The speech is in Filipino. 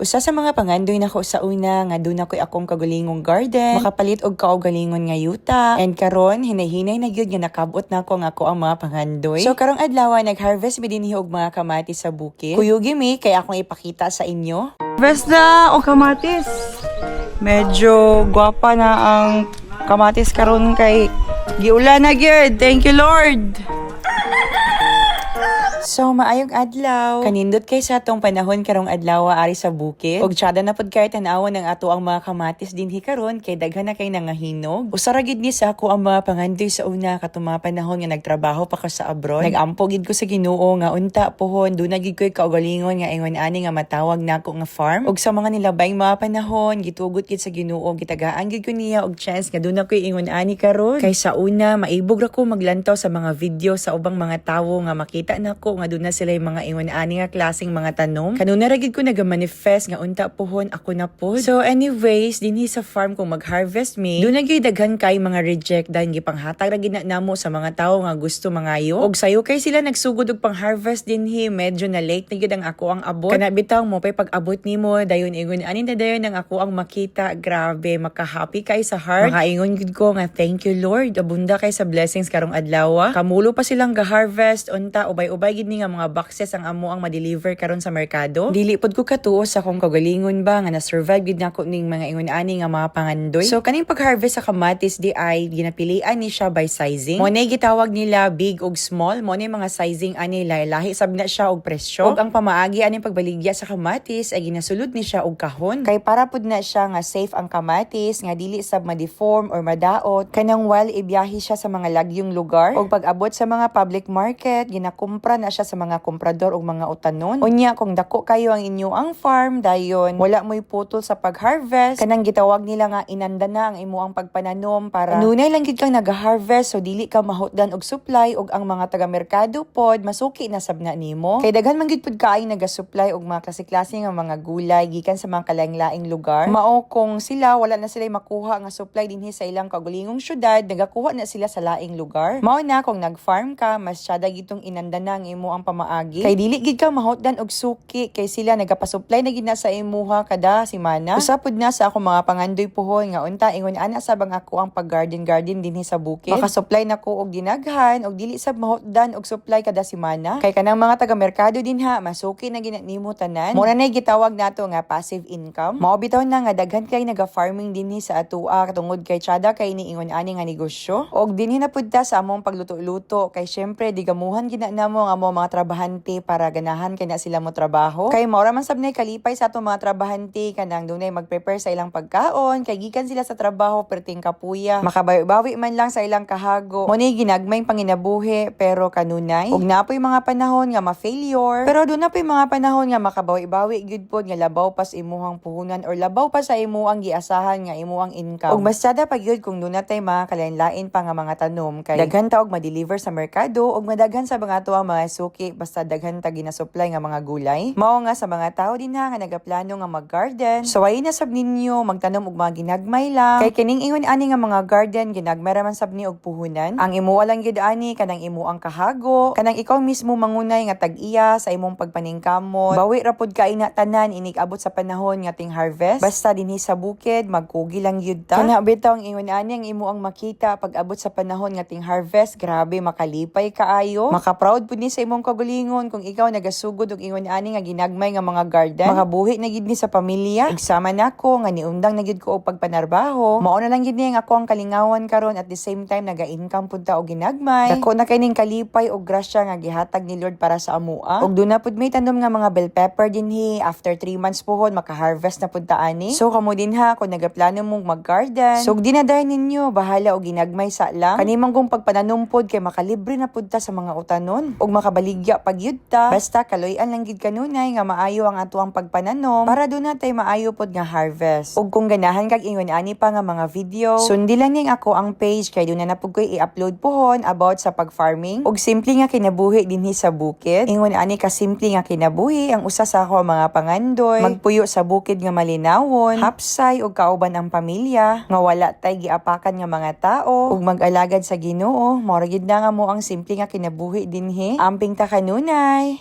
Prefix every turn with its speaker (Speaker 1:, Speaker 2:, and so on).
Speaker 1: Usa sa mga pangandoy nako sa una nga doon ako'y akong kagulingong garden, makapalit og kaugalingon nga yuta. And karon hinahinay na gyud nga nakabot na ako nga ako ang mga pangandoy. So karong adlaw nag-harvest mi dinhi og mga kamatis sa bukid. Kuyugi mi kay akong ipakita sa inyo.
Speaker 2: Harvest na og kamatis. Medyo gwapa na ang kamatis karon kay giulan na gyud. Thank you Lord.
Speaker 1: So, maayong adlaw. Kanindot kay sa atong panahon karong adlaw ari sa bukid. Og tsada na pud kay tan-awon ng ato ang mga kamatis dinhi karon kay daghan na kay nangahinog. Usara gid ni sa ako ang mga pangandoy sa una katong mga panahon nga nagtrabaho pa ko sa abroad. Nagampo gid ko sa Ginoo nga unta pohon do na gid ko'y kaugalingon nga ingon ani nga matawag nako nga farm. Og sa mga nilabayng mga panahon gitugot gid sa Ginoo gitagaan gid ko niya og chance nga do na ko'y ingon ani karon. Kay sa una maibog ra ko maglantaw sa mga video sa ubang mga tawo nga makita nako nga doon na sila yung mga ingon ani nga klaseng mga tanom. Kanuna ra gid ko nagamanifest nga unta pohon ako na po. So anyways, dinhi sa farm kung mag-harvest mi, doon na gyud daghan kay mga reject dahil gipanghatag ra gid na namo sa mga tawo nga gusto mangayo. Og sayo kay sila nagsugod og pang-harvest dinhi, medyo na late na gyud ang ako ang abot. Kana bitaw mo pay pag-abot nimo dayon ingon ani na dayon ang ako ang makita. Grabe, maka-happy kay sa heart. Makaingon gid ko nga thank you Lord. Abunda kay sa blessings karong adlaw. Kamulo pa silang ga-harvest unta ubay-ubay gid ni nga mga boxes ang amo ang ma-deliver karon sa merkado. Dili pod ko katuo sa akong kagalingon ba nga na-survive gid nako ning mga ingon ani nga mga pangandoy. So kaning pag-harvest sa kamatis di ay ginapilian ni siya by sizing. Mo nay gitawag nila big og small, mo nay mga sizing ani lahi sab na siya og presyo. Og ang pamaagi ani pagbaligya sa kamatis ay ginasulod ni siya og kahon. Kay para pud na siya nga safe ang kamatis nga dili sab ma-deform or madaot. Kanang while ibiyahe siya sa mga lagyong lugar og pag-abot sa mga public market ginakumpra na siya sa mga komprador ug mga utanon. Unya kung dako kayo ang inyo ang farm dayon wala mo'y putol sa pag-harvest kanang gitawag nila nga inanda na ang imo ang pagpananom para nunay lang gid kang nag-harvest so dili ka mahutdan og supply ug ang mga taga-merkado pod masuki na sabna nimo. Kay daghan man gid pud kaay naga-supply og mga klase-klase nga mga gulay gikan sa mga kalaing-laing lugar. Mao kung sila wala na sila makuha nga supply dinhi sa ilang kagulingong syudad, nagakuha na sila sa laing lugar. Mao na kung nag-farm ka mas syada gitong inanda na ang imo ang pamaagi. Kay dili gid ka mahutdan og suki kay sila nagapasupply na gid na sa imuha kada semana. Usapod na sa ako mga pangandoy pohon nga unta ingon ana sabang ako ang pag-garden dinhi sa bukid. Maka-supply na ko og dinaghan og dili sab mahutdan og supply kada semana. Kay kanang mga taga-merkado dinha masuki na gid nimo tanan. Mo na nay gitawag nato nga passive income. Mao bitaw na nga daghan kay naga-farming dinhi sa atoa tungod kay tsada kay ni ingon ani nga negosyo. Og dinhi na pud ta sa among pagluto-luto kay syempre digamuhan gid na namo nga mga trabahante para ganahan kay na sila mo trabaho. Kay mao ra man sab nay kalipay sa atong mga trabahante kanang dunay mag-prepare sa ilang pagkaon kay gikan sila sa trabaho perting kapuya. Makabawi-bawi man lang sa ilang kahago. Mo ni ginagmayng panginabuhi pero kanunay ug napoy mga panahon nga ma-failure. Pero do na poy mga panahon nga makabawi-bawi gyud pod nga labaw pas imuhang puhunan or labaw pa sa imuang giasahan nga imuang income. Ug mas sada pa gyud kung do na tay mga kalain-lain pa nga mga tanom kay daghan ta og ma-deliver sa merkado ug madaghan sa mga tuwa mga suki basta daghan ta ginasupply nga mga gulay. Mao nga sa mga tao din nga nagaplano nga mag-garden. So ay na sab ninyo magtanom og mga ginagmay lang. Kay kining ingon ani nga mga garden ginagmay ra man sab ni og puhunan. Ang imo lang gyud ani kanang imo ang kahago, kanang ikaw mismo mangunay nga tag-iya sa imong pagpaningkamot. Bawi ra pud kay na tanan inig abot sa panahon nga ting harvest. Basta dinhi sa bukid magkugi lang gyud ta. Kana bitaw ang ingon ani ang imo ang makita pag abot sa panahon nga ting harvest. Grabe makalipay kaayo. Maka-proud pud ni sa imong kagalingon kung ikaw nagasugod og ingon ani nga ginagmay nga mga garden. Makabuhi na gid ni sa pamilya. Igsama nako nga niundang na gid ko og pagpanarbaho. Mao na lang gid ni nga ako ang kalingawan karon at the same time naga-income pud ta og ginagmay. Dako na kay ning kalipay og grasya nga gihatag ni Lord para sa amua. Og do na pud may tanom nga mga bell pepper dinhi after 3 months pohon maka-harvest na pud ta ani. So kamo din ha kung nagaplano mong mag-garden. So dinadayon ninyo bahala og ginagmay sa lang. Kanimang kung pagpananom pod kay makalibre na pud ta sa mga utanon og makabaligya pag yud ta. Basta kaloy-an lang gid kanunay nga maayo ang atuang pagpananom para do natay maayo pod nga harvest. Og kung ganahan kag ingon ani pa nga mga video, sundi lang ning ako ang page kay do na pud koy i-upload pohon about sa pag-farming og simple nga kinabuhi dinhi sa bukid. Ingon ani ka simple nga kinabuhi ang usa sa ako mga pangandoy. Magpuyo sa bukid nga malinawon, hapsay og kauban ang pamilya nga wala tay giapakan nga mga tao ug mag-alagad sa Ginoo. Mao ra gid na nga mo ang simple nga kinabuhi dinhi. Amping ta kanunay.